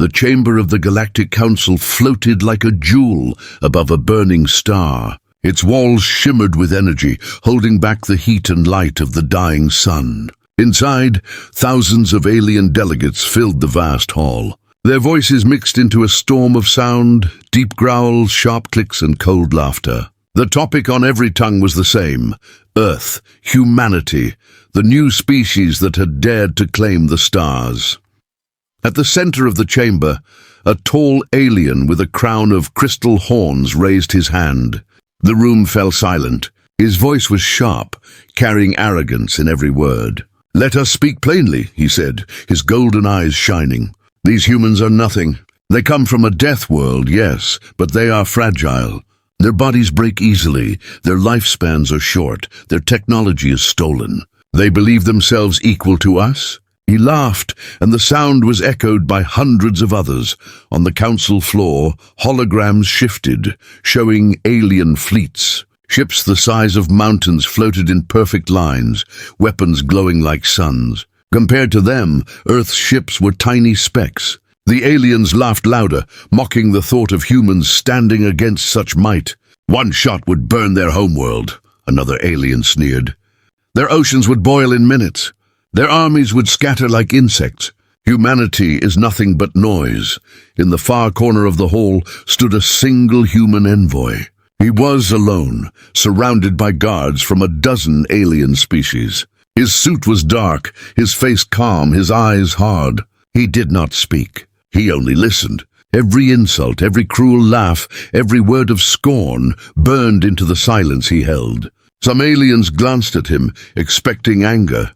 The chamber of the Galactic Council floated like a jewel above a burning star. Its walls shimmered with energy, holding back the heat and light of the dying sun. Inside, thousands of alien delegates filled the vast hall. Their voices mixed into a storm of sound, deep growls, sharp clicks, and cold laughter. The topic on every tongue was the same: Earth, humanity, the new species that had dared to claim the stars. At the center of the chamber, a tall alien with a crown of crystal horns raised his hand. The room fell silent. His voice was sharp, carrying arrogance in every word. "Let us speak plainly," he said, his golden eyes shining. "These humans are nothing. They come from a death world, yes, but they are fragile. Their bodies break easily, their lifespans are short, their technology is stolen. They believe themselves equal to us?" He laughed, and the sound was echoed by hundreds of others. On the council floor, holograms shifted, showing alien fleets. Ships the size of mountains floated in perfect lines, weapons glowing like suns. Compared to them, Earth's ships were tiny specks. The aliens laughed louder, mocking the thought of humans standing against such might. "One shot would burn their homeworld," another alien sneered. "Their oceans would boil in minutes. Their armies would scatter like insects. Humanity is nothing but noise." In the far corner of the hall stood a single human envoy. He was alone, surrounded by guards from a dozen alien species. His suit was dark, his face calm, his eyes hard. He did not speak. He only listened. Every insult, every cruel laugh, every word of scorn burned into the silence he held. Some aliens glanced at him, expecting anger,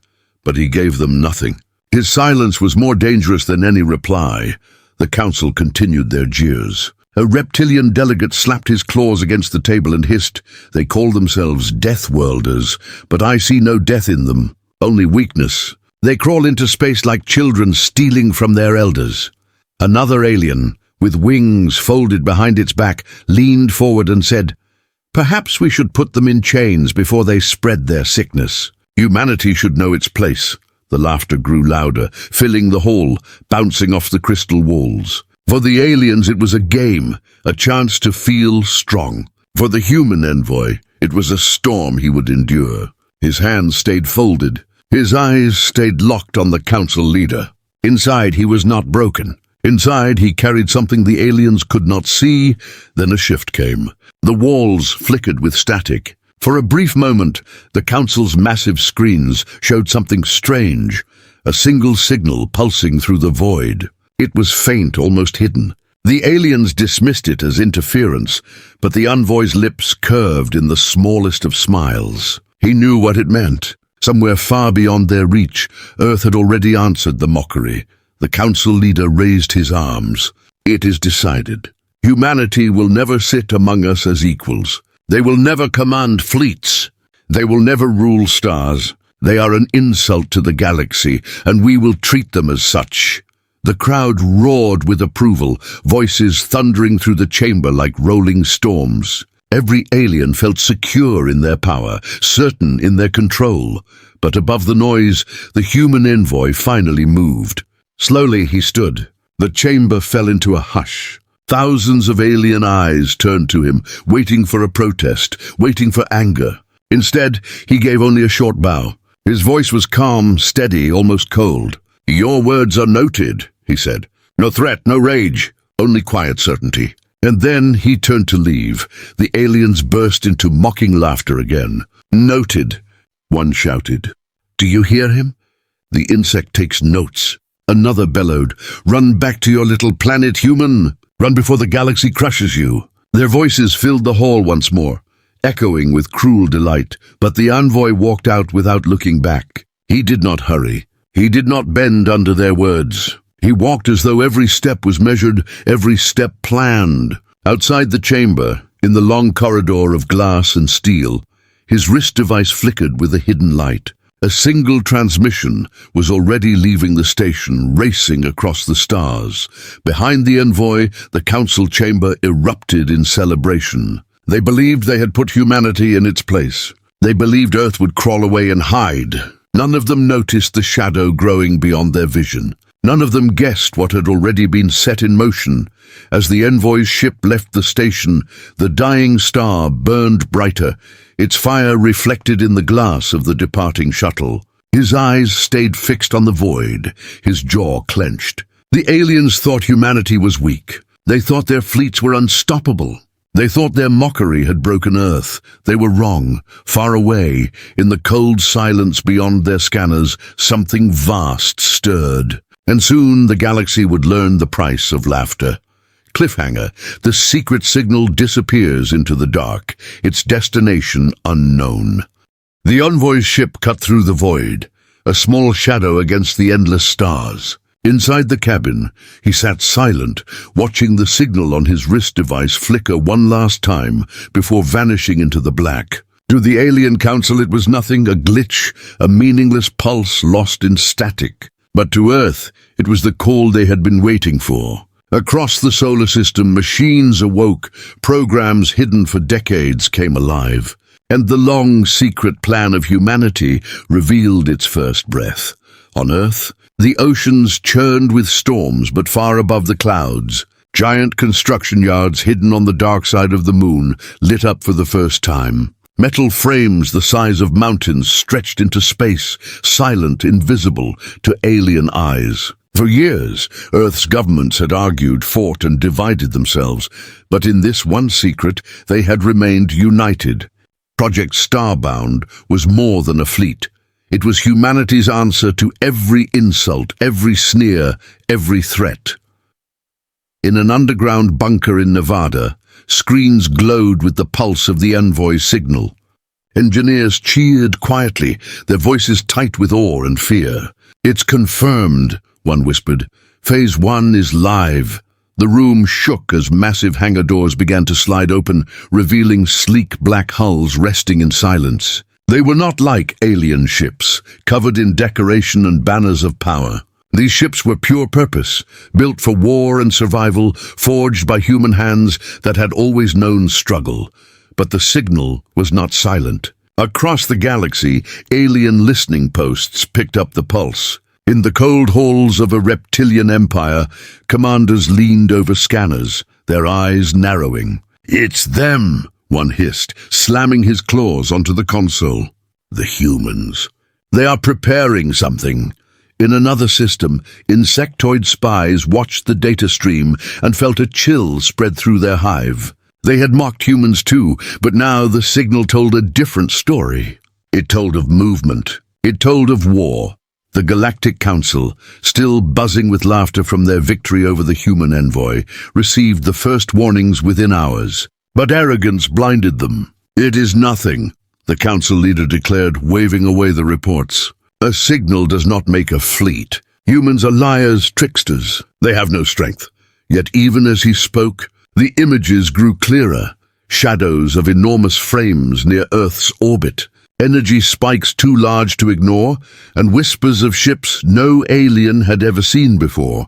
but he gave them nothing. His silence was more dangerous than any reply. The council continued their jeers. A reptilian delegate slapped his claws against the table and hissed, "They call themselves Death Worlders, but I see no death in them, only weakness. They crawl into space like children stealing from their elders." Another alien, with wings folded behind its back, leaned forward and said, "Perhaps we should put them in chains before they spread their sickness. Humanity should know its place." The laughter grew louder, filling the hall, bouncing off the crystal walls. For the aliens it was a game, a chance to feel strong. For the human envoy, it was a storm he would endure. His hands stayed folded. His eyes stayed locked on the council leader. Inside he was not broken. Inside he carried something the aliens could not see. Then a shift came. The walls flickered with static. For a brief moment, the council's massive screens showed something strange, a single signal pulsing through the void. It was faint, almost hidden. The aliens dismissed it as interference, but the envoy's lips curved in the smallest of smiles. He knew what it meant. Somewhere far beyond their reach, Earth had already answered the mockery. The council leader raised his arms. "It is decided. Humanity will never sit among us as equals. They will never command fleets. They will never rule stars. They are an insult to the galaxy, and we will treat them as such." The crowd roared with approval, voices thundering through the chamber like rolling storms. Every alien felt secure in their power, certain in their control. But above the noise, the human envoy finally moved. Slowly he stood. The chamber fell into a hush. Thousands of alien eyes turned to him, waiting for a protest, waiting for anger. Instead, he gave only a short bow. His voice was calm, steady, almost cold. "Your words are noted," he said. "No threat, no rage, only quiet certainty." And then he turned to leave. The aliens burst into mocking laughter again. "Noted," one shouted. "Do you hear him? The insect takes notes." Another bellowed, "Run back to your little planet, human! Run before the galaxy crushes you." Their voices filled the hall once more, echoing with cruel delight, but the envoy walked out without looking back. He did not hurry. He did not bend under their words. He walked as though every step was measured, every step planned. Outside the chamber, in the long corridor of glass and steel, his wrist device flickered with a hidden light. A single transmission was already leaving the station, racing across the stars. Behind the envoy, the council chamber erupted in celebration. They believed they had put humanity in its place. They believed Earth would crawl away and hide. None of them noticed the shadow growing beyond their vision. None of them guessed what had already been set in motion. As the envoy's ship left the station, the dying star burned brighter, its fire reflected in the glass of the departing shuttle. His eyes stayed fixed on the void, his jaw clenched. The aliens thought humanity was weak. They thought their fleets were unstoppable. They thought their mockery had broken Earth. They were wrong. Far away, in the cold silence beyond their scanners, something vast stirred. And soon the galaxy would learn the price of laughter. Cliffhanger, the secret signal disappears into the dark, its destination unknown. The envoy's ship cut through the void, a small shadow against the endless stars. Inside the cabin, he sat silent, watching the signal on his wrist device flicker one last time before vanishing into the black. To the alien council it was nothing, a glitch, a meaningless pulse lost in static. But to Earth, it was the call they had been waiting for. Across the solar system, machines awoke, programs hidden for decades came alive, and the long, secret plan of humanity revealed its first breath. On Earth, the oceans churned with storms, but far above the clouds, giant construction yards hidden on the dark side of the moon lit up for the first time. Metal frames the size of mountains stretched into space, silent, invisible to alien eyes. For years, Earth's governments had argued, fought, and divided themselves, but in this one secret, they had remained united. Project Starbound was more than a fleet. It was humanity's answer to every insult, every sneer, every threat. In an underground bunker in Nevada, screens glowed with the pulse of the envoy's signal. Engineers cheered quietly, their voices tight with awe and fear. "It's confirmed," one whispered. "Phase 1 is live." The room shook as massive hangar doors began to slide open, revealing sleek black hulls resting in silence. They were not like alien ships, covered in decoration and banners of power. These ships were pure purpose, built for war and survival, forged by human hands that had always known struggle. But the signal was not silent. Across the galaxy, alien listening posts picked up the pulse. In the cold halls of a reptilian empire, commanders leaned over scanners, their eyes narrowing. "It's them," one hissed, slamming his claws onto the console. "The humans. They are preparing something." In another system, insectoid spies watched the data stream and felt a chill spread through their hive. They had mocked humans too, but now the signal told a different story. It told of movement. It told of war. The Galactic Council, still buzzing with laughter from their victory over the human envoy, received the first warnings within hours. But arrogance blinded them. "It is nothing," the council leader declared, waving away the reports. "A signal does not make a fleet. Humans are liars, tricksters. They have no strength." Yet even as he spoke, the images grew clearer. Shadows of enormous frames near Earth's orbit, energy spikes too large to ignore, and whispers of ships no alien had ever seen before.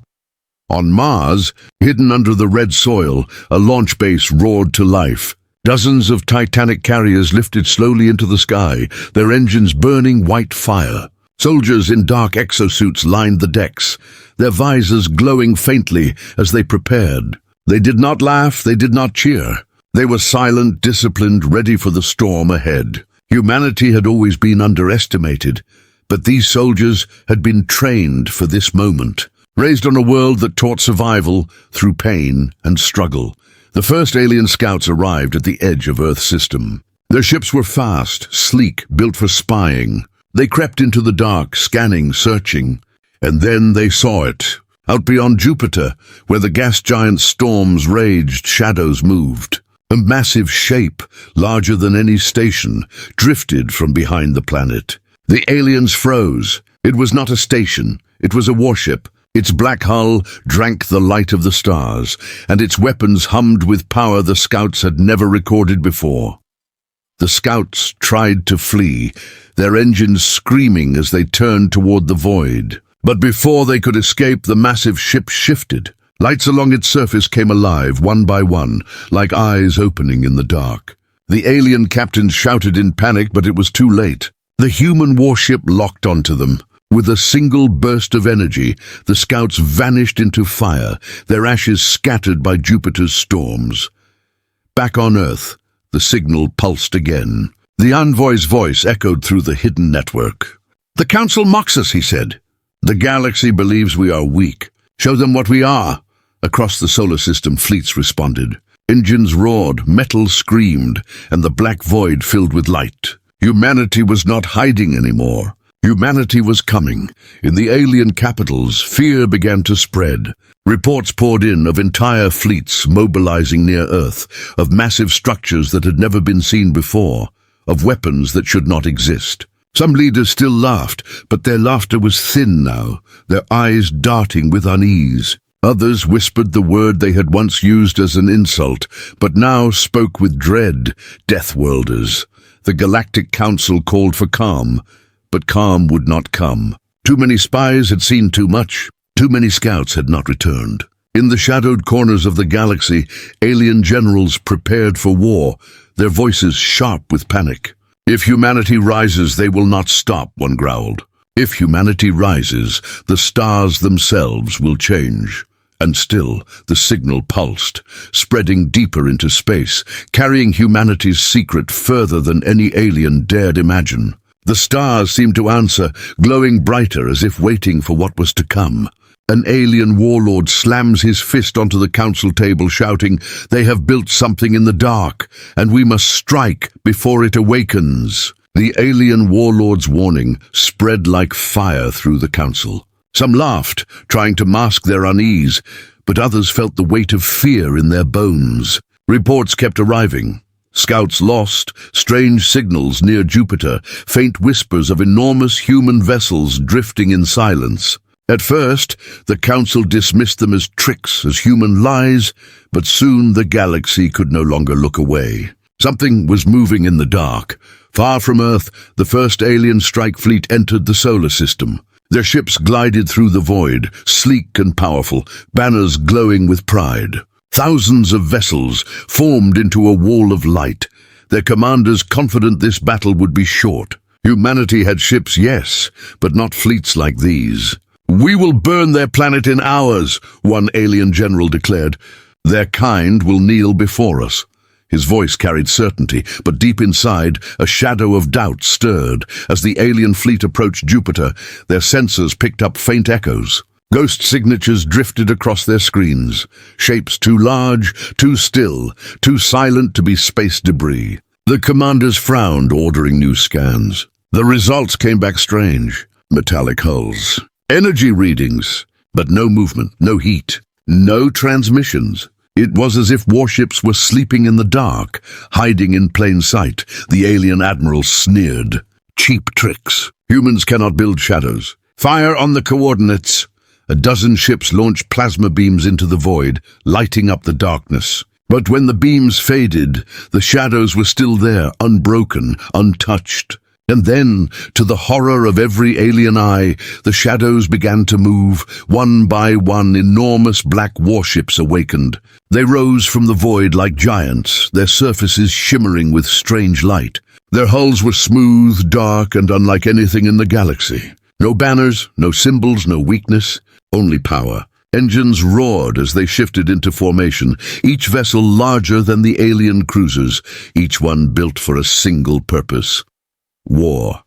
On Mars, hidden under the red soil, a launch base roared to life. Dozens of Titanic carriers lifted slowly into the sky, their engines burning white fire. Soldiers in dark exosuits lined the decks, their visors glowing faintly as they prepared. They did not laugh, they did not cheer. They were silent, disciplined, ready for the storm ahead. Humanity had always been underestimated, but these soldiers had been trained for this moment. Raised on a world that taught survival through pain and struggle, the first alien scouts arrived at the edge of Earth's system. Their ships were fast, sleek, built for spying. They crept into the dark, scanning, searching. And then they saw it. Out beyond Jupiter, where the gas giant storms raged, shadows moved. A massive shape, larger than any station, drifted from behind the planet. The aliens froze. It was not a station. It was a warship. Its black hull drank the light of the stars, and its weapons hummed with power the scouts had never recorded before. The scouts tried to flee, their engines screaming as they turned toward the void. But before they could escape, the massive ship shifted. Lights along its surface came alive, one by one, like eyes opening in the dark. The alien captains shouted in panic, but it was too late. The human warship locked onto them. With a single burst of energy, the scouts vanished into fire, their ashes scattered by Jupiter's storms. Back on Earth, the signal pulsed again. The envoy's voice echoed through the hidden network. "The Council mocks us," he said. "The galaxy believes we are weak. Show them what we are." Across the solar system, fleets responded. Engines roared, metal screamed, and the black void filled with light. Humanity was not hiding anymore. Humanity was coming. In the alien capitals, fear began to spread. Reports poured in of entire fleets mobilizing near Earth, of massive structures that had never been seen before, of weapons that should not exist. Some leaders still laughed, but their laughter was thin now, their eyes darting with unease. Others whispered the word they had once used as an insult, but now spoke with dread: Deathworlders. The Galactic Council called for calm, but calm would not come. Too many spies had seen too much. Too many scouts had not returned. In the shadowed corners of the galaxy, alien generals prepared for war, their voices sharp with panic. "If humanity rises, they will not stop," one growled. "If humanity rises, the stars themselves will change." And still, the signal pulsed, spreading deeper into space, carrying humanity's secret further than any alien dared imagine. The stars seemed to answer, glowing brighter as if waiting for what was to come. An alien warlord slams his fist onto the council table, shouting, "They have built something in the dark, and we must strike before it awakens." The alien warlord's warning spread like fire through the council. Some laughed, trying to mask their unease, but others felt the weight of fear in their bones. Reports kept arriving. Scouts lost, strange signals near Jupiter, faint whispers of enormous human vessels drifting in silence. At first, the Council dismissed them as tricks, as human lies, but soon the galaxy could no longer look away. Something was moving in the dark. Far from Earth, the first alien strike fleet entered the solar system. Their ships glided through the void, sleek and powerful, banners glowing with pride. Thousands of vessels formed into a wall of light, their commanders confident this battle would be short. Humanity had ships, yes, but not fleets like these. "We will burn their planet in hours," one alien general declared. "Their kind will kneel before us." His voice carried certainty, but deep inside, a shadow of doubt stirred. As the alien fleet approached Jupiter, their sensors picked up faint echoes. Ghost signatures drifted across their screens, shapes too large, too still, too silent to be space debris. The commanders frowned, ordering new scans. The results came back strange. Metallic hulls. Energy readings, but no movement, no heat, no transmissions. It was as if warships were sleeping in the dark, hiding in plain sight. The alien admiral sneered. "Cheap tricks. Humans cannot build shadows. Fire on the coordinates." A dozen ships launched plasma beams into the void, lighting up the darkness. But when the beams faded, the shadows were still there, unbroken, untouched. And then, to the horror of every alien eye, the shadows began to move. One by one, enormous black warships awakened. They rose from the void like giants, their surfaces shimmering with strange light. Their hulls were smooth, dark, and unlike anything in the galaxy. No banners, no symbols, no weakness, only power. Engines roared as they shifted into formation, each vessel larger than the alien cruisers, each one built for a single purpose. War.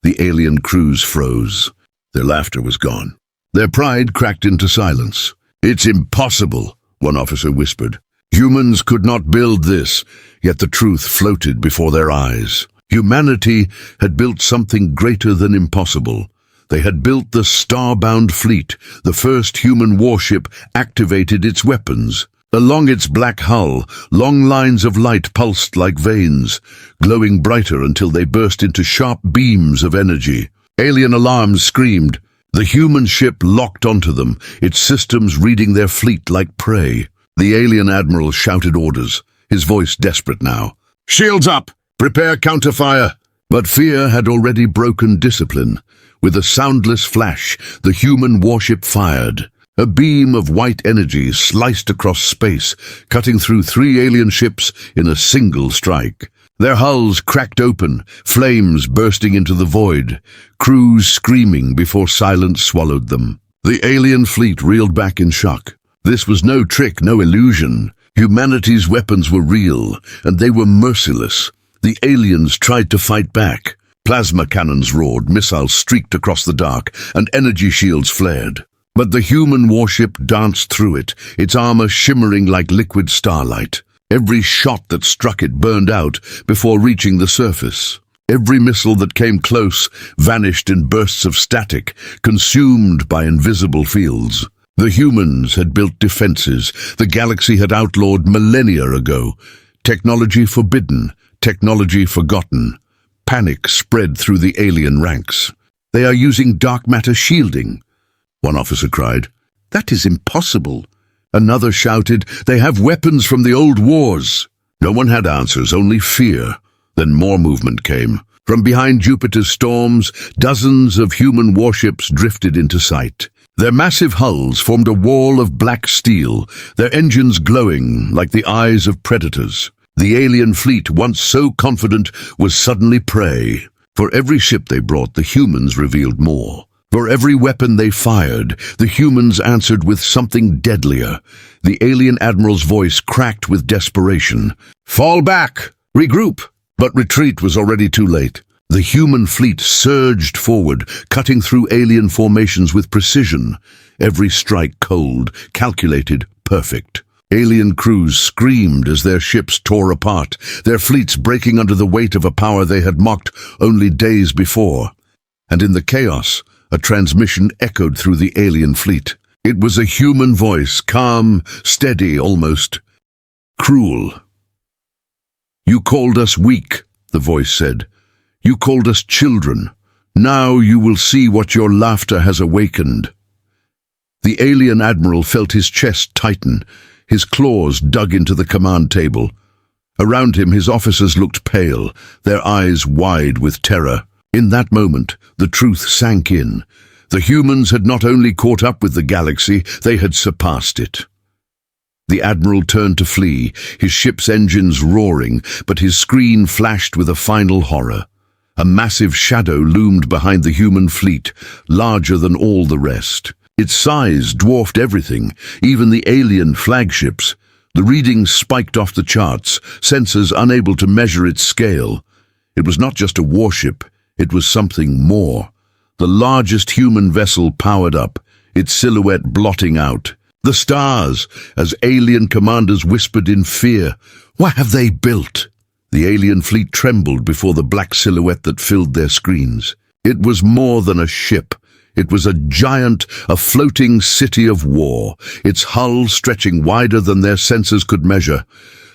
The alien crews froze. Their laughter was gone. Their pride cracked into silence. "It's impossible," one officer whispered. "Humans could not build this," yet the truth floated before their eyes. Humanity had built something greater than impossible. They had built the Starbound fleet. The first human warship activated its weapons. Along its black hull, long lines of light pulsed like veins, glowing brighter until they burst into sharp beams of energy. Alien alarms screamed. The human ship locked onto them, its systems reading their fleet like prey. The alien admiral shouted orders, his voice desperate now. "Shields up! Prepare counterfire!" But fear had already broken discipline. With a soundless flash, the human warship fired. A beam of white energy sliced across space, cutting through 3 alien ships in a single strike. Their hulls cracked open, flames bursting into the void, crews screaming before silence swallowed them. The alien fleet reeled back in shock. This was no trick, no illusion. Humanity's weapons were real, and they were merciless. The aliens tried to fight back. Plasma cannons roared, missiles streaked across the dark, and energy shields flared. But the human warship danced through it, its armor shimmering like liquid starlight. Every shot that struck it burned out before reaching the surface. Every missile that came close vanished in bursts of static, consumed by invisible fields. The humans had built defenses the galaxy had outlawed millennia ago. Technology forbidden, technology forgotten. Panic spread through the alien ranks. "They are using dark matter shielding," one officer cried. "That is impossible." Another shouted, "They have weapons from the old wars." No one had answers, only fear. Then more movement came. From behind Jupiter's storms, dozens of human warships drifted into sight. Their massive hulls formed a wall of black steel, their engines glowing like the eyes of predators. The alien fleet, once so confident, was suddenly prey. For every ship they brought, the humans revealed more. For every weapon they fired, the humans answered with something deadlier. The alien admiral's voice cracked with desperation. "Fall back! Regroup!" But retreat was already too late. The human fleet surged forward, cutting through alien formations with precision. Every strike cold, calculated, perfect. Alien crews screamed as their ships tore apart, their fleets breaking under the weight of a power they had mocked only days before. And in the chaos, a transmission echoed through the alien fleet. It was a human voice, calm, steady almost. Cruel. "You called us weak," the voice said. "You called us children. Now you will see what your laughter has awakened." The alien admiral felt his chest tighten. His claws dug into the command table. Around him, his officers looked pale, their eyes wide with terror. In that moment, the truth sank in. The humans had not only caught up with the galaxy, they had surpassed it. The admiral turned to flee, his ship's engines roaring, but his screen flashed with a final horror. A massive shadow loomed behind the human fleet, larger than all the rest. Its size dwarfed everything, even the alien flagships. The readings spiked off the charts, sensors unable to measure its scale. It was not just a warship, it was something more. The largest human vessel powered up, its silhouette blotting out. The stars, as alien commanders whispered in fear. What have they built? The alien fleet trembled before the black silhouette that filled their screens. It was more than a ship. It was a giant, a floating city of war, its hull stretching wider than their sensors could measure.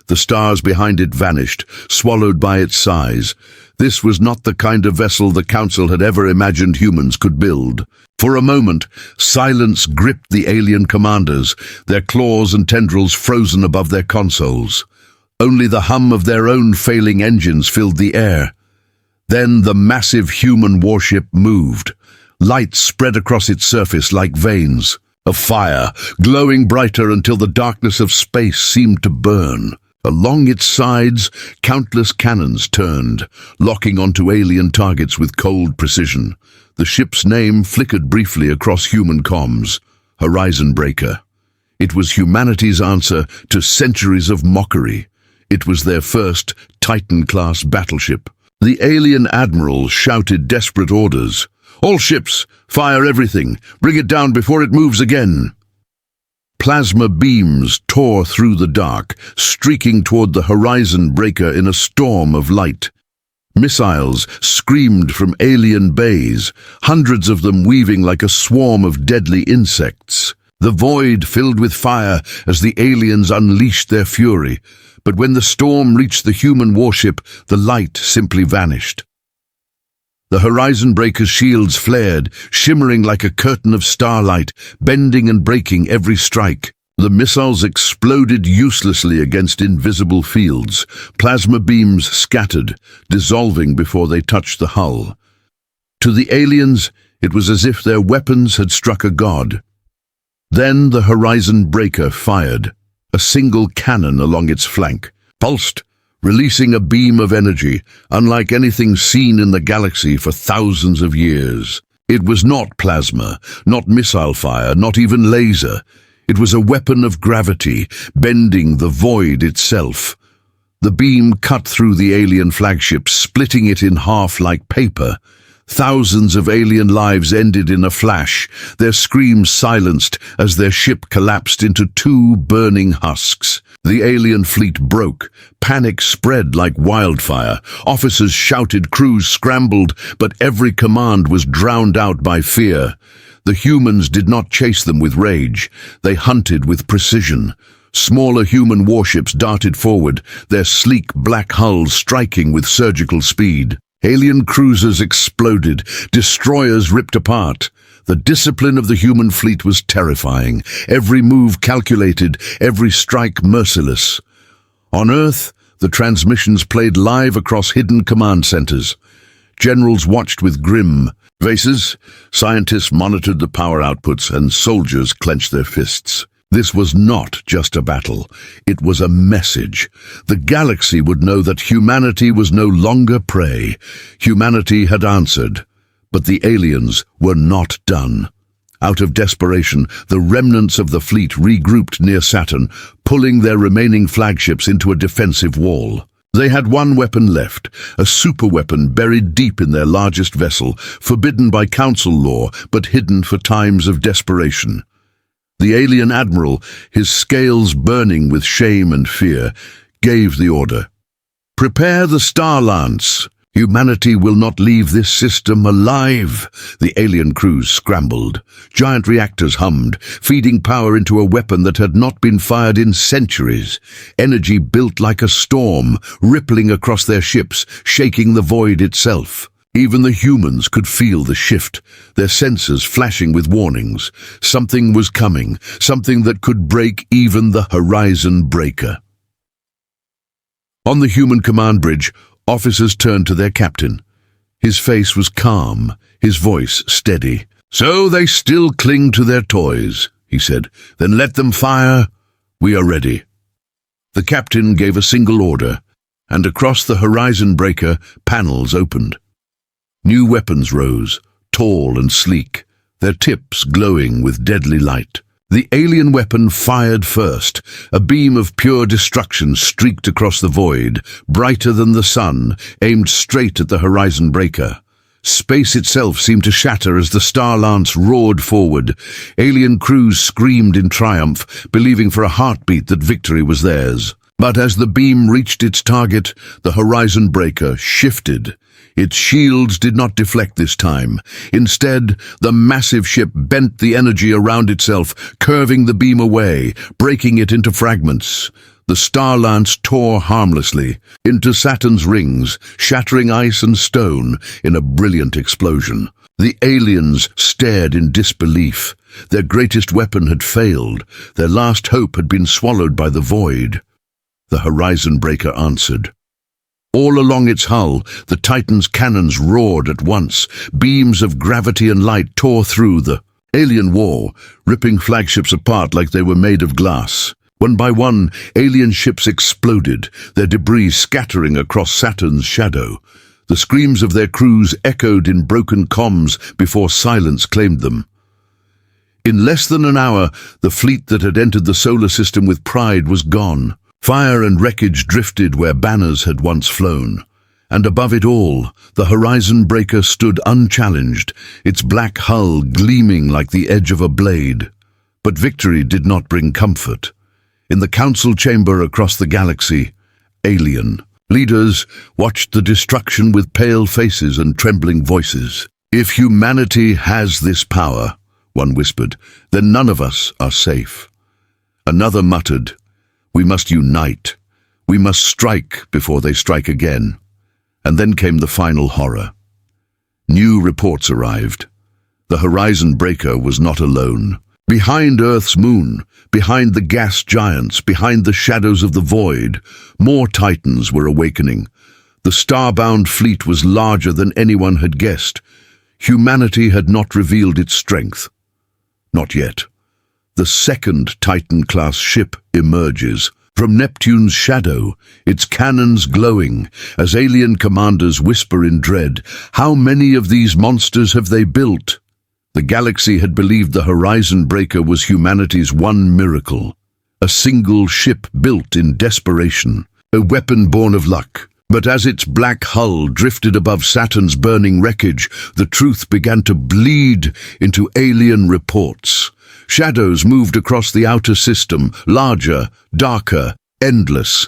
The stars behind it vanished, swallowed by its size. This was not the kind of vessel the Council had ever imagined humans could build. For a moment, silence gripped the alien commanders, their claws and tendrils frozen above their consoles. Only the hum of their own failing engines filled the air. Then the massive human warship moved. Light spread across its surface like veins of fire, glowing brighter until the darkness of space seemed to burn. Along its sides, countless cannons turned, locking onto alien targets with cold precision. The ship's name flickered briefly across human comms, Horizon Breaker. It was humanity's answer to centuries of mockery. It was their first Titan-class battleship. The alien admiral shouted desperate orders. "All ships, fire everything. Bring it down before it moves again." Plasma beams tore through the dark, streaking toward the Horizon Breaker in a storm of light. Missiles screamed from alien bays, hundreds of them weaving like a swarm of deadly insects. The void filled with fire as the aliens unleashed their fury. But when the storm reached the human warship, the light simply vanished. The Horizon Breaker's shields flared, shimmering like a curtain of starlight, bending and breaking every strike. The missiles exploded uselessly against invisible fields. Plasma beams scattered, dissolving before they touched the hull. To the aliens, it was as if their weapons had struck a god. Then the Horizon Breaker fired, a single cannon along its flank. Pulsed, releasing a beam of energy unlike anything seen in the galaxy for thousands of years. It was not plasma, not missile fire, not even laser. It was a weapon of gravity, bending the void itself. The beam cut through the alien flagship, splitting it in half like paper. Thousands of alien lives ended in a flash, their screams silenced as their ship collapsed into two burning husks. The alien fleet broke. Panic spread like wildfire. Officers shouted, crews scrambled, but every command was drowned out by fear. The humans did not chase them with rage. They hunted with precision. Smaller human warships darted forward, their sleek black hulls striking with surgical speed. Alien cruisers exploded, destroyers ripped apart. The discipline of the human fleet was terrifying, every move calculated, every strike merciless. On Earth, the transmissions played live across hidden command centers. Generals watched with grim faces, scientists monitored the power outputs, and soldiers clenched their fists. This was not just a battle, it was a message. The galaxy would know that humanity was no longer prey. Humanity had answered, but the aliens were not done. Out of desperation, the remnants of the fleet regrouped near Saturn, pulling their remaining flagships into a defensive wall. They had one weapon left, a superweapon buried deep in their largest vessel, forbidden by council law, but hidden for times of desperation. The alien admiral, his scales burning with shame and fear, gave the order. "Prepare the Star Lance. Humanity will not leave this system alive." The alien crews scrambled. Giant reactors hummed, feeding power into a weapon that had not been fired in centuries. Energy built like a storm, rippling across their ships, shaking the void itself. Even the humans could feel the shift, their sensors flashing with warnings. Something was coming, something that could break even the horizon breaker. On the human command bridge, officers turned to their captain. His face was calm, his voice steady. "So they still cling to their toys," he said. "Then let them fire. We are ready." The captain gave a single order, and across the horizon breaker, panels opened. New weapons rose, tall and sleek, their tips glowing with deadly light. The alien weapon fired first. A beam of pure destruction streaked across the void, brighter than the sun, aimed straight at the horizon breaker. Space itself seemed to shatter as the Star Lance roared forward. Alien crews screamed in triumph, believing for a heartbeat that victory was theirs. But as the beam reached its target, the horizon breaker shifted. Its shields did not deflect this time. Instead, the massive ship bent the energy around itself, curving the beam away, breaking it into fragments. The Star Lance tore harmlessly into Saturn's rings, shattering ice and stone in a brilliant explosion. The aliens stared in disbelief. Their greatest weapon had failed. Their last hope had been swallowed by the void. The horizon breaker answered. All along its hull, the Titan's cannons roared at once. Beams of gravity and light tore through the alien war, ripping flagships apart like they were made of glass. One by one, alien ships exploded, their debris scattering across Saturn's shadow. The screams of their crews echoed in broken comms before silence claimed them. In less than an hour, the fleet that had entered the solar system with pride was gone. Fire and wreckage drifted where banners had once flown. And above it all, the horizon breaker stood unchallenged, its black hull gleaming like the edge of a blade. But victory did not bring comfort. In the council chamber across the galaxy, alien leaders watched the destruction with pale faces and trembling voices. "If humanity has this power," one whispered, "then none of us are safe." Another muttered, "We must unite. We must strike before they strike again." And then came the final horror. New reports arrived. The horizon breaker was not alone. Behind Earth's moon, behind the gas giants, behind the shadows of the void, more titans were awakening. The starbound fleet was larger than anyone had guessed. Humanity had not revealed its strength. Not yet. The second Titan-class ship emerges, From Neptune's shadow, its cannons glowing, as alien commanders whisper in dread, "How many of these monsters have they built?" The galaxy had believed the Horizon Breaker was humanity's one miracle. A single ship built in desperation, a weapon born of luck. But as its black hull drifted above Saturn's burning wreckage, the truth began to bleed into alien reports. Shadows moved across the outer system, larger, darker, endless.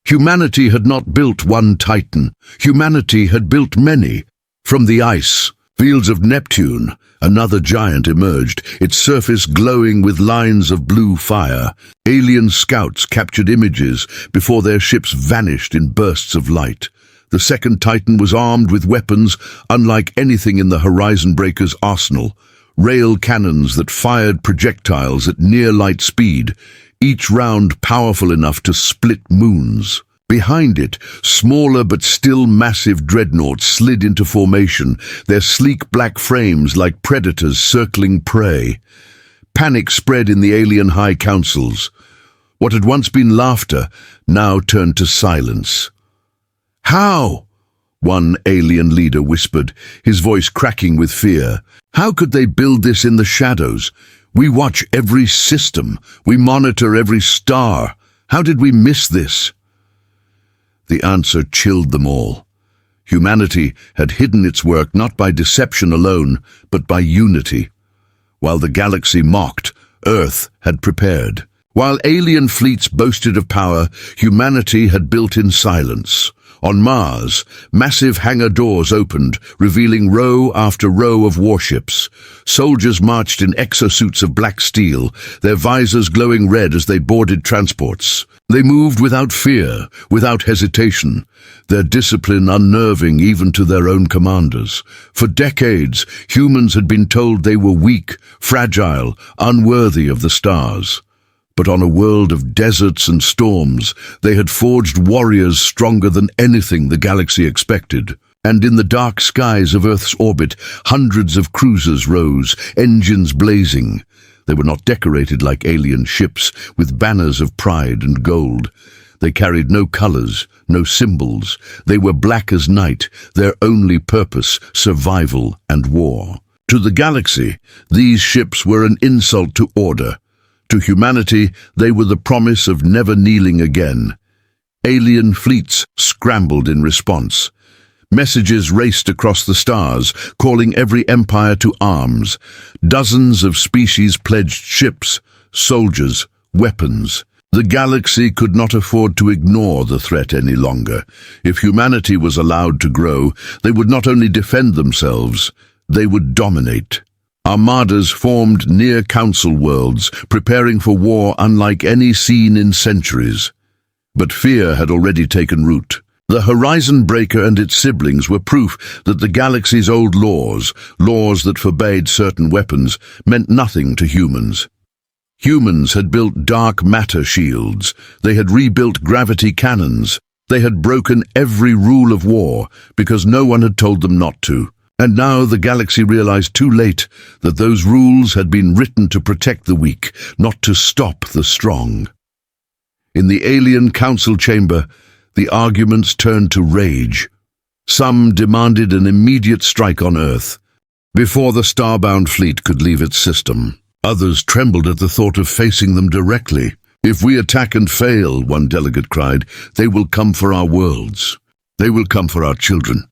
Humanity had not built one Titan. Humanity had built many. From the ice fields of Neptune, another giant emerged, its surface glowing with lines of blue fire. Alien scouts captured images before their ships vanished in bursts of light. The second Titan was armed with weapons unlike anything in the Horizon Breaker's arsenal. Rail cannons that fired projectiles at near-light speed, each round powerful enough to split moons. Behind it, smaller but still massive dreadnoughts slid into formation, their sleek black frames like predators circling prey. Panic spread in the alien high councils. What had once been laughter now turned to silence. "How?" one alien leader whispered, his voice cracking with fear. "How could they build this in the shadows? We watch every system. We monitor every star. How did we miss this?" The answer chilled them all. Humanity had hidden its work not by deception alone, but by unity. While the galaxy mocked, Earth had prepared. While alien fleets boasted of power, humanity had built in silence. On Mars, massive hangar doors opened, revealing row after row of warships. Soldiers marched in exosuits of black steel, their visors glowing red as they boarded transports. They moved without fear, without hesitation, their discipline unnerving even to their own commanders. For decades, humans had been told they were weak, fragile, unworthy of the stars. But on a world of deserts and storms, they had forged warriors stronger than anything the galaxy expected. And in the dark skies of Earth's orbit, hundreds of cruisers rose, engines blazing. They were not decorated like alien ships, with banners of pride and gold. They carried no colors, no symbols. They were black as night, their only purpose, survival and war. To the galaxy, these ships were an insult to order. To humanity, they were the promise of never kneeling again. Alien fleets scrambled in response. Messages raced across the stars, calling every empire to arms. Dozens of species pledged ships, soldiers, weapons. The galaxy could not afford to ignore the threat any longer. If humanity was allowed to grow, they would not only defend themselves, they would dominate. Armadas formed near council worlds, preparing for war unlike any seen in centuries. But fear had already taken root. The Horizon Breaker and its siblings were proof that the galaxy's old laws that forbade certain weapons, meant nothing to humans. Humans had built dark matter shields. They had rebuilt gravity cannons. They had broken every rule of war because no one had told them not to. And now the galaxy realized too late that those rules had been written to protect the weak, not to stop the strong. In the alien council chamber, the arguments turned to rage. Some demanded an immediate strike on Earth, before the starbound fleet could leave its system. Others trembled at the thought of facing them directly. "If we attack and fail," one delegate cried, "they will come for our worlds. They will come for our children."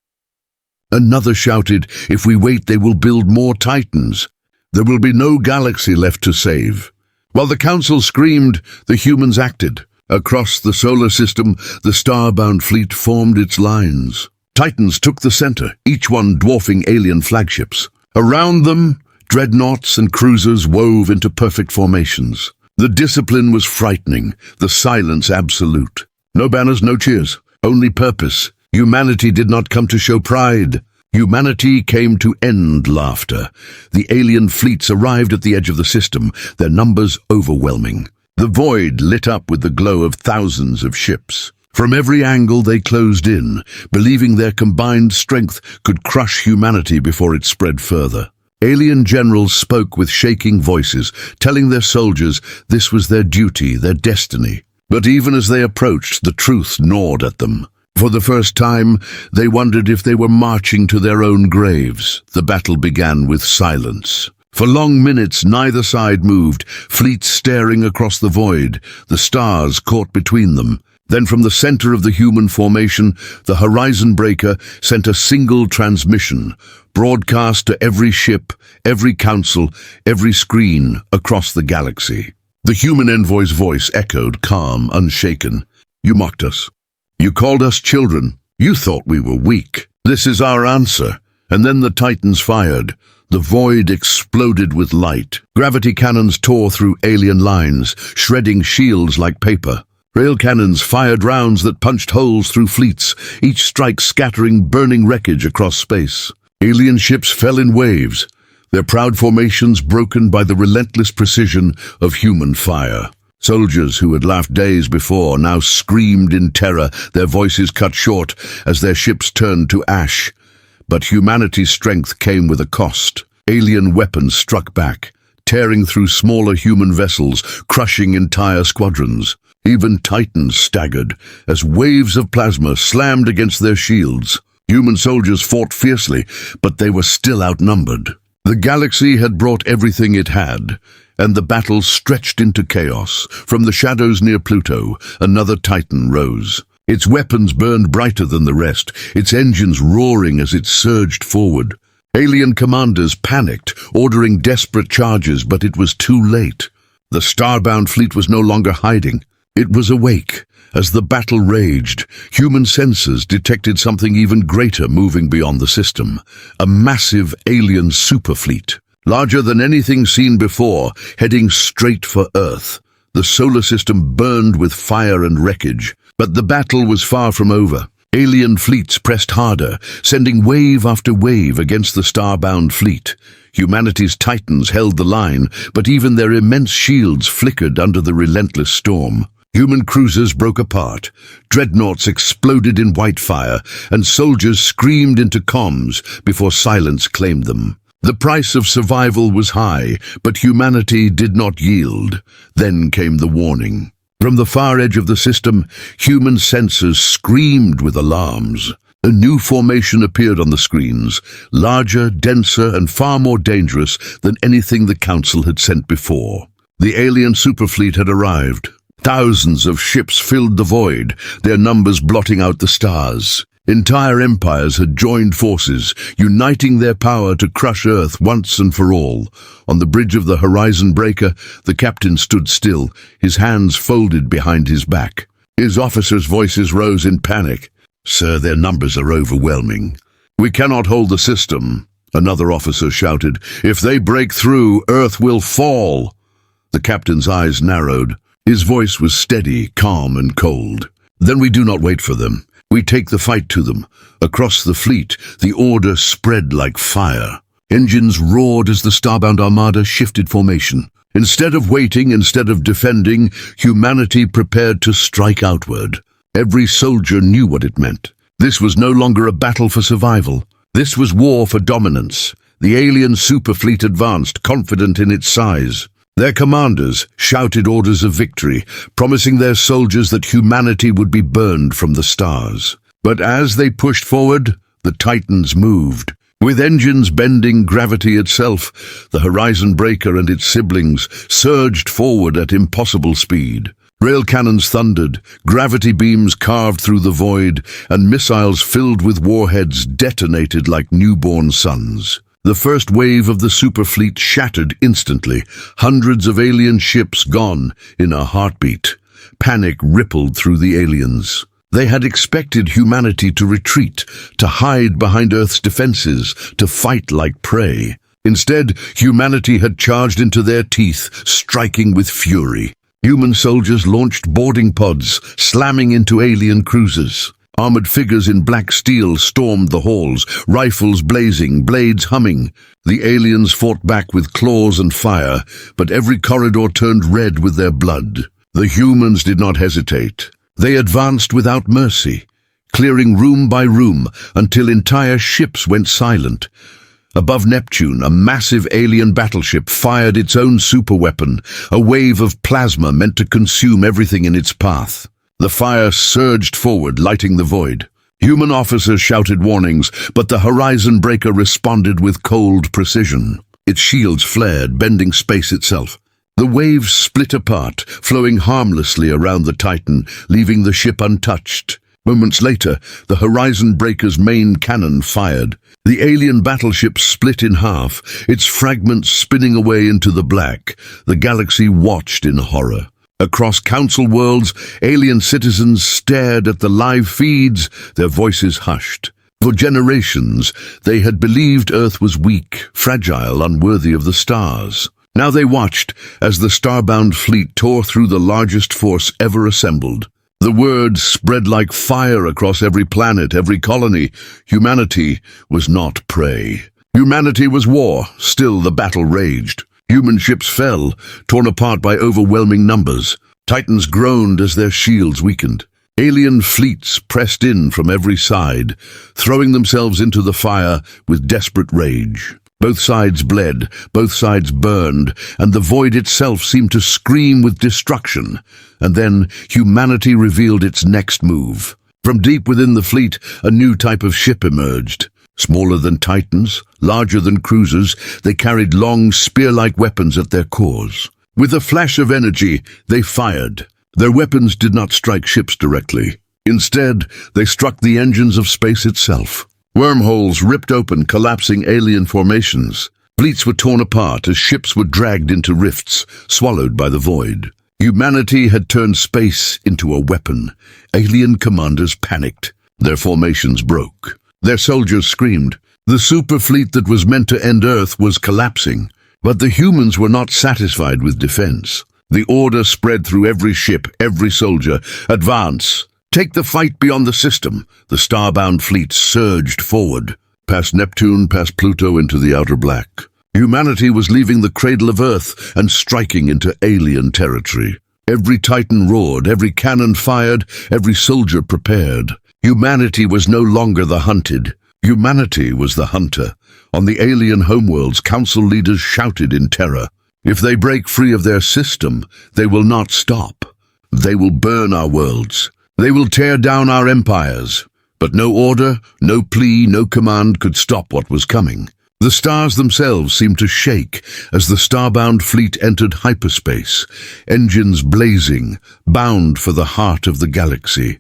Another shouted, "If we wait, they will build more Titans. There will be no galaxy left to save." While the council screamed, the humans acted. Across the solar system, the starbound fleet formed its lines. Titans took the center, each one dwarfing alien flagships. Around them, dreadnoughts and cruisers wove into perfect formations. The discipline was frightening, the silence absolute. No banners, no cheers, only purpose. Humanity did not come to show pride. Humanity came to end laughter. The alien fleets arrived at the edge of the system, their numbers overwhelming. The void lit up with the glow of thousands of ships. From every angle they closed in, believing their combined strength could crush humanity before it spread further. Alien generals spoke with shaking voices, telling their soldiers this was their duty, their destiny. But even as they approached, the truth gnawed at them. For the first time, they wondered if they were marching to their own graves. The battle began with silence. For long minutes, neither side moved, fleets staring across the void, the stars caught between them. Then from the center of the human formation, the horizon breaker sent a single transmission, broadcast to every ship, every council, every screen across the galaxy. The human envoy's voice echoed, calm, unshaken. "You mocked us. You called us children. You thought we were weak. This is our answer." And then the Titans fired. The void exploded with light. Gravity cannons tore through alien lines, shredding shields like paper. Rail cannons fired rounds that punched holes through fleets, each strike scattering burning wreckage across space. Alien ships fell in waves, their proud formations broken by the relentless precision of human fire. Soldiers who had laughed days before now screamed in terror, their voices cut short as their ships turned to ash. But humanity's strength came with a cost. Alien weapons struck back, tearing through smaller human vessels, crushing entire squadrons. Even Titans staggered as waves of plasma slammed against their shields. Human soldiers fought fiercely, but they were still outnumbered. The galaxy had brought everything it had, and the battle stretched into chaos. From the shadows near Pluto, another Titan rose. Its weapons burned brighter than the rest, its engines roaring as it surged forward. Alien commanders panicked, ordering desperate charges, but it was too late. The starbound fleet was no longer hiding. It was awake. As the battle raged, human sensors detected something even greater moving beyond the system. A massive alien superfleet, larger than anything seen before, heading straight for Earth. The solar system burned with fire and wreckage. But the battle was far from over. Alien fleets pressed harder, sending wave after wave against the starbound fleet. Humanity's Titans held the line, but even their immense shields flickered under the relentless storm. Human cruisers broke apart, dreadnoughts exploded in white fire, and soldiers screamed into comms before silence claimed them. The price of survival was high, but humanity did not yield. Then came the warning. From the far edge of the system, human sensors screamed with alarms. A new formation appeared on the screens, larger, denser, and far more dangerous than anything the Council had sent before. The alien superfleet had arrived. Thousands of ships filled the void, their numbers blotting out the stars. Entire empires had joined forces, uniting their power to crush Earth once and for all. On the bridge of the horizon breaker, the captain stood still, his hands folded behind his back. His officers' voices rose in panic. "Sir, their numbers are overwhelming." "We cannot hold the system," another officer shouted. "If they break through, Earth will fall." The captain's eyes narrowed. His voice was steady, calm, and cold. "Then we do not wait for them. We take the fight to them." Across the fleet, the order spread like fire. Engines roared as the starbound armada shifted formation. Instead of waiting, instead of defending, humanity prepared to strike outward. Every soldier knew what it meant. This was no longer a battle for survival. This was war for dominance. The alien superfleet advanced, confident in its size. Their commanders shouted orders of victory, promising their soldiers that humanity would be burned from the stars. But as they pushed forward, the Titans moved. With engines bending gravity itself, the horizon breaker and its siblings surged forward at impossible speed. Rail cannons thundered, gravity beams carved through the void, and missiles filled with warheads detonated like newborn suns. The first wave of the superfleet shattered instantly, hundreds of alien ships gone in a heartbeat. Panic rippled through the aliens. They had expected humanity to retreat, to hide behind Earth's defenses, to fight like prey. Instead, humanity had charged into their teeth, striking with fury. Human soldiers launched boarding pods, slamming into alien cruisers. Armored figures in black steel stormed the halls, rifles blazing, blades humming. The aliens fought back with claws and fire, but every corridor turned red with their blood. The humans did not hesitate. They advanced without mercy, clearing room by room until entire ships went silent. Above Neptune, a massive alien battleship fired its own superweapon, a wave of plasma meant to consume everything in its path. The fire surged forward, lighting the void. Human officers shouted warnings, but the horizon breaker responded with cold precision. Its shields flared, bending space itself. The waves split apart, flowing harmlessly around the Titan, leaving the ship untouched. Moments later, the horizon breaker's main cannon fired. The alien battleship split in half, its fragments spinning away into the black. The galaxy watched in horror. Across council worlds, alien citizens stared at the live feeds, their voices hushed. For generations, they had believed Earth was weak, fragile, unworthy of the stars. Now they watched as the starbound fleet tore through the largest force ever assembled. The word spread like fire across every planet, every colony. Humanity was not prey. Humanity was war. Still the battle raged. Human ships fell, torn apart by overwhelming numbers. Titans groaned as their shields weakened. Alien fleets pressed in from every side, throwing themselves into the fire with desperate rage. Both sides bled, both sides burned, and the void itself seemed to scream with destruction. And then humanity revealed its next move. From deep within the fleet, a new type of ship emerged. Smaller than Titans, larger than cruisers, they carried long, spear-like weapons at their cores. With a flash of energy, they fired. Their weapons did not strike ships directly. Instead, they struck the engines of space itself. Wormholes ripped open, collapsing alien formations. Fleets were torn apart as ships were dragged into rifts, swallowed by the void. Humanity had turned space into a weapon. Alien commanders panicked. Their formations broke. Their soldiers screamed. The superfleet that was meant to end Earth was collapsing. But the humans were not satisfied with defense. The order spread through every ship, every soldier. Advance! Take the fight beyond the system. The starbound fleet surged forward, past Neptune, past Pluto, into the outer black. Humanity was leaving the cradle of Earth and striking into alien territory. Every Titan roared, every cannon fired, every soldier prepared. Humanity was no longer the hunted. Humanity was the hunter. On the alien homeworlds, council leaders shouted in terror. If they break free of their system, they will not stop. They will burn our worlds. They will tear down our empires. But no order, no plea, no command could stop what was coming. The stars themselves seemed to shake as the starbound fleet entered hyperspace, engines blazing, bound for the heart of the galaxy.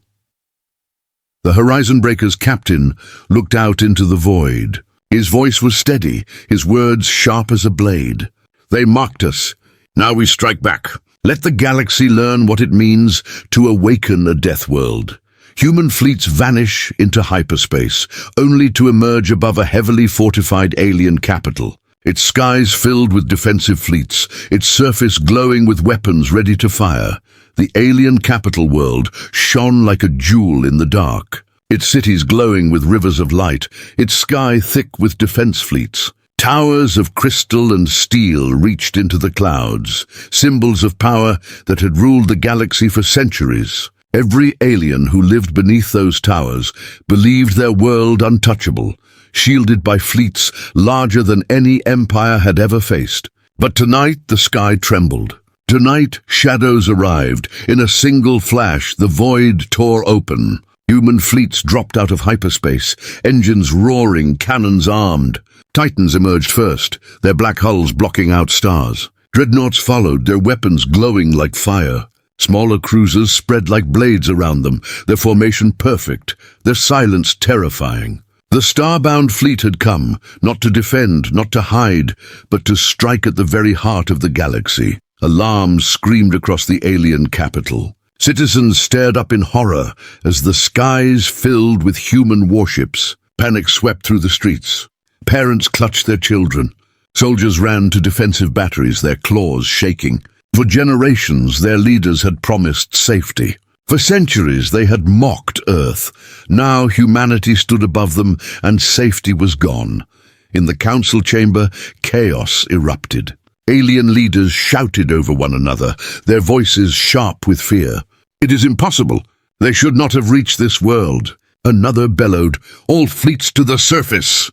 The Horizon Breaker's captain looked out into the void. His voice was steady, his words sharp as a blade. They mocked us. Now we strike back. Let the galaxy learn what it means to awaken a death world. Human fleets vanish into hyperspace, only to emerge above a heavily fortified alien capital. Its skies filled with defensive fleets, its surface glowing with weapons ready to fire. The alien capital world shone like a jewel in the dark. Its cities glowing with rivers of light, its sky thick with defense fleets. Towers of crystal and steel reached into the clouds, symbols of power that had ruled the galaxy for centuries. Every alien who lived beneath those towers believed their world untouchable, shielded by fleets larger than any empire had ever faced. But tonight the sky trembled. Tonight shadows arrived. In a single flash, the void tore open. Human fleets dropped out of hyperspace, engines roaring, cannons armed. Titans emerged first, their black hulls blocking out stars. Dreadnoughts followed, their weapons glowing like fire. Smaller cruisers spread like blades around them, their formation perfect, their silence terrifying. The starbound fleet had come, not to defend, not to hide, but to strike at the very heart of the galaxy. Alarms screamed across the alien capital. Citizens stared up in horror as the skies filled with human warships. Panic swept through the streets. Parents clutched their children. Soldiers ran to defensive batteries, their claws shaking. For generations, their leaders had promised safety. For centuries, they had mocked Earth. Now humanity stood above them, and safety was gone. In the council chamber, chaos erupted. Alien leaders shouted over one another, their voices sharp with fear. "It is impossible. They should not have reached this world." Another bellowed, "All fleets to the surface!"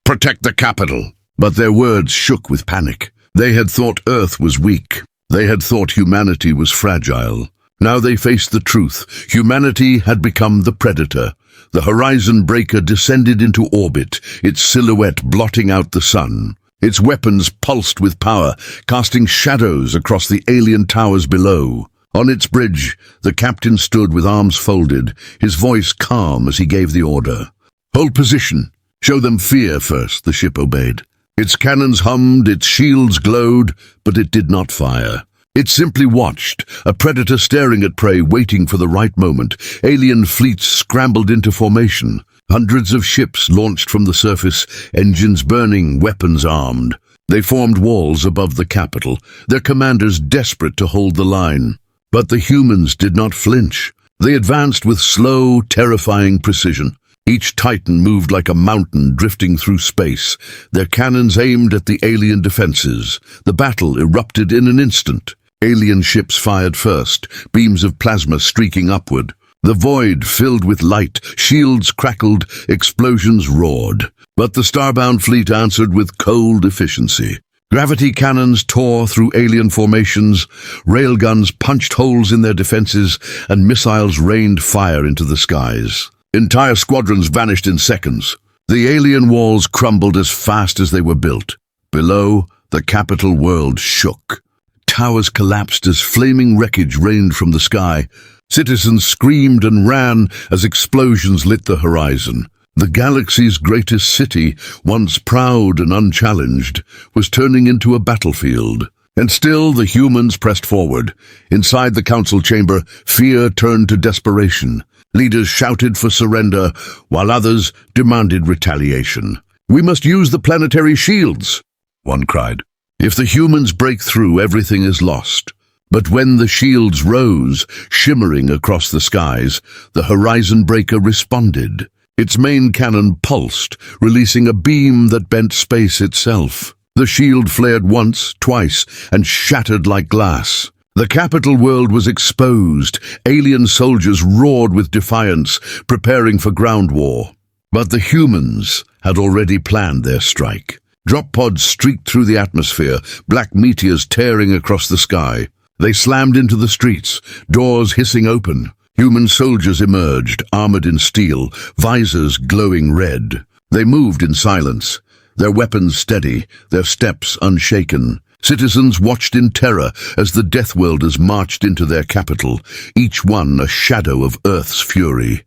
Protect the capital. But their words shook with panic. They had thought Earth was weak. They had thought humanity was fragile. Now they faced the truth. Humanity had become the predator. The horizon breaker descended into orbit, its silhouette blotting out the sun. Its weapons pulsed with power, casting shadows across the alien towers below. On its bridge, the captain stood with arms folded, his voice calm as he gave the order. Hold position. Show them fear first, the ship obeyed. Its cannons hummed, its shields glowed, but it did not fire. It simply watched, a predator staring at prey, waiting for the right moment. Alien fleets scrambled into formation. Hundreds of ships launched from the surface, engines burning, weapons armed. They formed walls above the capital, their commanders desperate to hold the line. But the humans did not flinch. They advanced with slow, terrifying precision. Each Titan moved like a mountain drifting through space, their cannons aimed at the alien defenses. The battle erupted in an instant. Alien ships fired first, beams of plasma streaking upward. The void filled with light, shields crackled, explosions roared. But the starbound fleet answered with cold efficiency. Gravity cannons tore through alien formations, railguns punched holes in their defenses, and missiles rained fire into the skies. Entire squadrons vanished in seconds. The alien walls crumbled as fast as they were built. Below, the capital world shook. Towers collapsed as flaming wreckage rained from the sky. Citizens screamed and ran as explosions lit the horizon. The galaxy's greatest city, once proud and unchallenged, was turning into a battlefield. And still the humans pressed forward. Inside the council chamber, fear turned to desperation. Leaders shouted for surrender, while others demanded retaliation. "We must use the planetary shields," one cried. "If the humans break through, everything is lost." But when the shields rose, shimmering across the skies, the horizon breaker responded. Its main cannon pulsed, releasing a beam that bent space itself. The shield flared once, twice, and shattered like glass. The capital world was exposed. Alien soldiers roared with defiance, preparing for ground war. But the humans had already planned their strike. Drop pods streaked through the atmosphere, black meteors tearing across the sky. They slammed into the streets, doors hissing open. Human soldiers emerged, armored in steel, visors glowing red. They moved in silence, their weapons steady, their steps unshaken. Citizens watched in terror as the Death Welders marched into their capital, each one a shadow of Earth's fury.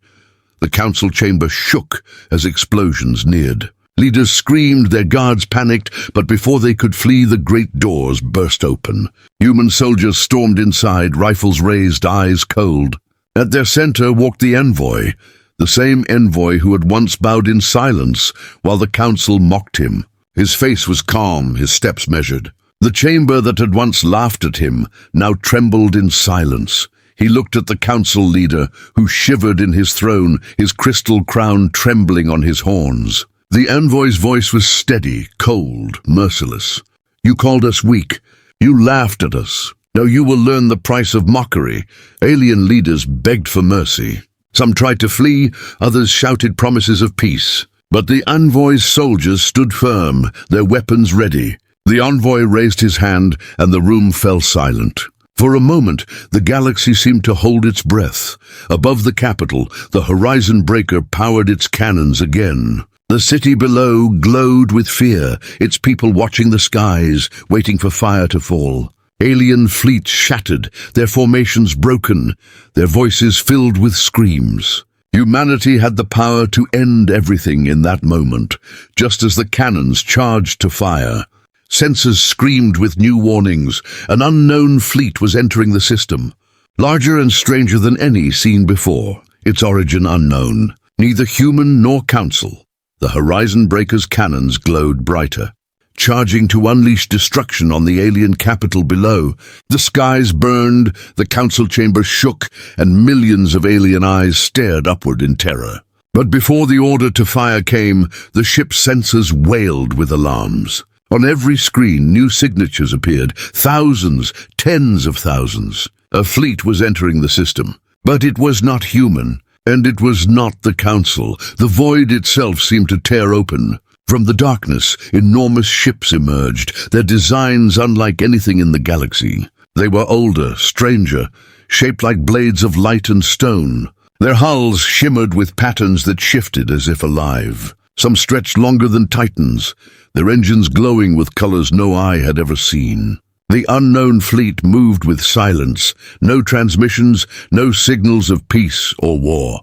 The council chamber shook as explosions neared. Leaders screamed, their guards panicked, but before they could flee, the great doors burst open. Human soldiers stormed inside, rifles raised, eyes cold. At their center walked the envoy, the same envoy who had once bowed in silence while the council mocked him. His face was calm, his steps measured. The chamber that had once laughed at him now trembled in silence. He looked at the council leader, who shivered in his throne, his crystal crown trembling on his horns. The envoy's voice was steady, cold, merciless. "You called us weak. You laughed at us. Now you will learn the price of mockery." Alien leaders begged for mercy. Some tried to flee, others shouted promises of peace. But the envoy's soldiers stood firm, their weapons ready. The envoy raised his hand, and the room fell silent. For a moment, the galaxy seemed to hold its breath. Above the capital, the horizon breaker powered its cannons again. The city below glowed with fear, its people watching the skies, waiting for fire to fall. Alien fleets shattered, their formations broken, their voices filled with screams. Humanity had the power to end everything in that moment, just as the cannons charged to fire. Sensors screamed with new warnings. An unknown fleet was entering the system, larger and stranger than any seen before, its origin unknown. Neither human nor council. The horizon breaker's cannons glowed brighter, charging to unleash destruction on the alien capital below. The skies burned, the council chamber shook, and millions of alien eyes stared upward in terror. But before the order to fire came, the ship's sensors wailed with alarms. On every screen, new signatures appeared, thousands, tens of thousands. A fleet was entering the system, but it was not human. And it was not the council. The void itself seemed to tear open. From the darkness, enormous ships emerged, their designs unlike anything in the galaxy. They were older, stranger, shaped like blades of light and stone. Their hulls shimmered with patterns that shifted as if alive. Some stretched longer than Titans, their engines glowing with colors no eye had ever seen. The unknown fleet moved with silence, no transmissions, no signals of peace or war.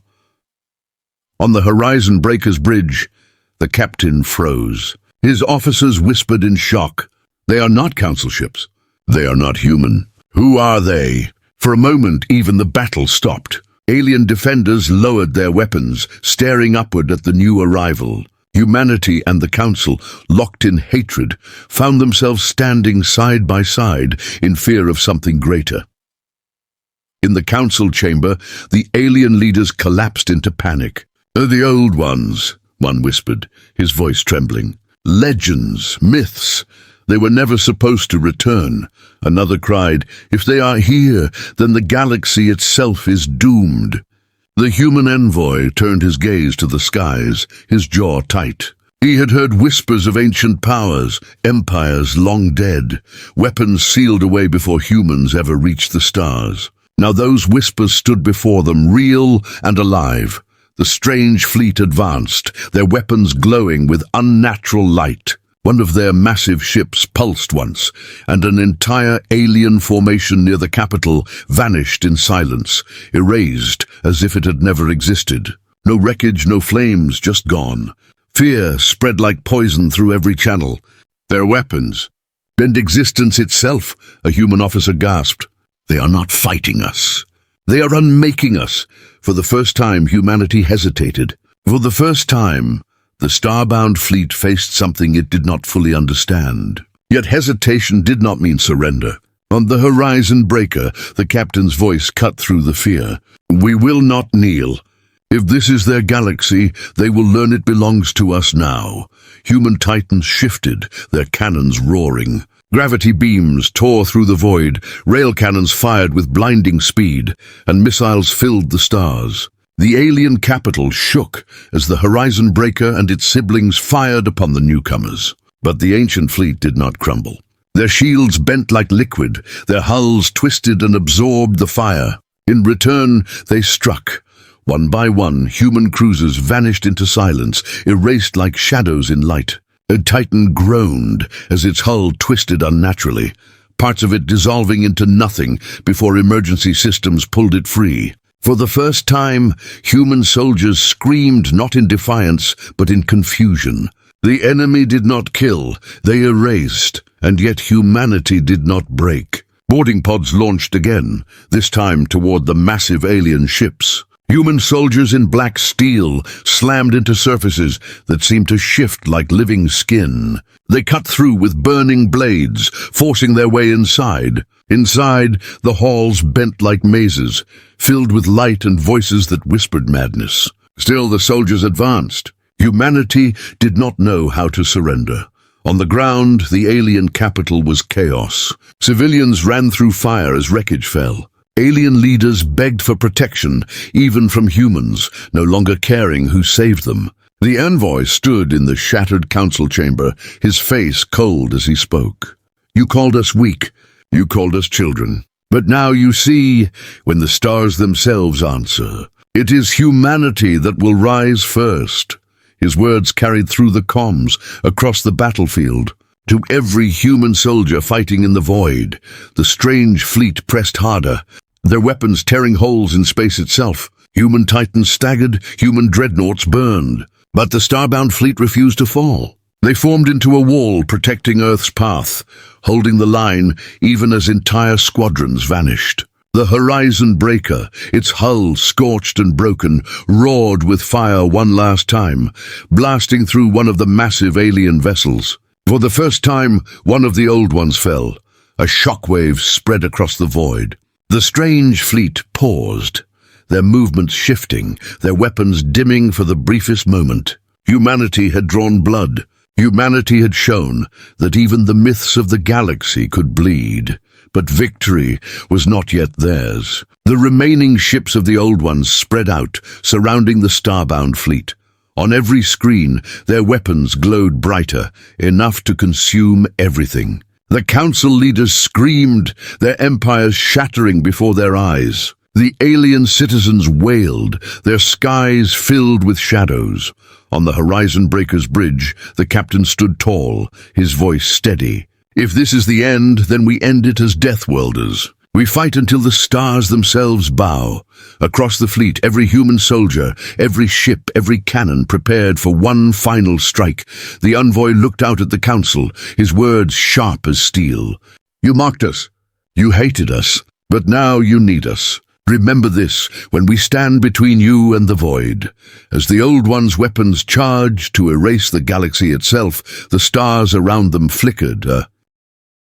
On the Horizon Breaker's bridge, the captain froze. His officers whispered in shock. They are not council ships. They are not human. Who are they? For a moment, even the battle stopped. Alien defenders lowered their weapons, staring upward at the new arrival. Humanity and the Council, locked in hatred, found themselves standing side by side in fear of something greater. In the Council chamber, the alien leaders collapsed into panic. "The old ones," one whispered, his voice trembling. "Legends, myths. They were never supposed to return." Another cried, "If they are here, then the galaxy itself is doomed." The human envoy turned his gaze to the skies, his jaw tight. He had heard whispers of ancient powers, empires long dead, weapons sealed away before humans ever reached the stars. Now those whispers stood before them, real and alive. The strange fleet advanced, their weapons glowing with unnatural light. One of their massive ships pulsed once, and an entire alien formation near the capital vanished in silence, erased as if it had never existed. No wreckage, no flames, just gone. Fear spread like poison through every channel. Their weapons, and existence itself, a human officer gasped. They are not fighting us. They are unmaking us. For the first time, humanity hesitated. For the first time, the starbound fleet faced something it did not fully understand. Yet hesitation did not mean surrender. On the Horizon Breaker, the captain's voice cut through the fear. "We will not kneel. If this is their galaxy, they will learn it belongs to us now." Human titans shifted, their cannons roaring. Gravity beams tore through the void, rail cannons fired with blinding speed, and missiles filled the stars. The alien capital shook as the Horizon Breaker and its siblings fired upon the newcomers. But the ancient fleet did not crumble. Their shields bent like liquid, their hulls twisted and absorbed the fire. In return, they struck. One by one, human cruisers vanished into silence, erased like shadows in light. A Titan groaned as its hull twisted unnaturally, parts of it dissolving into nothing before emergency systems pulled it free. For the first time, human soldiers screamed not in defiance, but in confusion. The enemy did not kill, they erased, and yet humanity did not break. Boarding pods launched again, this time toward the massive alien ships. Human soldiers in black steel slammed into surfaces that seemed to shift like living skin. They cut through with burning blades, forcing their way inside. Inside, the halls bent like mazes, filled with light and voices that whispered madness. Still, the soldiers advanced. Humanity did not know how to surrender. On the ground, the alien capital was chaos. Civilians ran through fire as wreckage fell. Alien leaders begged for protection, even from humans, no longer caring who saved them. The envoy stood in the shattered council chamber, his face cold as he spoke. "You called us weak. You called us children. But now you see, when the stars themselves answer, it is humanity that will rise first." His words carried through the comms, across the battlefield. To every human soldier fighting in the void, the strange fleet pressed harder, their weapons tearing holes in space itself. Human titans staggered, human dreadnoughts burned. But the starbound fleet refused to fall. They formed into a wall protecting Earth's path, holding the line even as entire squadrons vanished. The Horizon Breaker, its hull scorched and broken, roared with fire one last time, blasting through one of the massive alien vessels. For the first time, one of the old ones fell. A shockwave spread across the void. The strange fleet paused, their movements shifting, their weapons dimming for the briefest moment. Humanity had drawn blood. Humanity had shown that even the myths of the galaxy could bleed. But victory was not yet theirs. The remaining ships of the old ones spread out, surrounding the starbound fleet. On every screen, their weapons glowed brighter, enough to consume everything. The council leaders screamed, their empires shattering before their eyes. The alien citizens wailed, their skies filled with shadows. On the Horizon Breaker's bridge, the captain stood tall, his voice steady. If this is the end, then we end it as Deathworlders. We fight until the stars themselves bow. Across the fleet, every human soldier, every ship, every cannon prepared for one final strike. The envoy looked out at the council, his words sharp as steel. You mocked us. You hated us. But now you need us. Remember this when we stand between you and the void. As the Old One's weapons charged to erase the galaxy itself, the stars around them flickered, a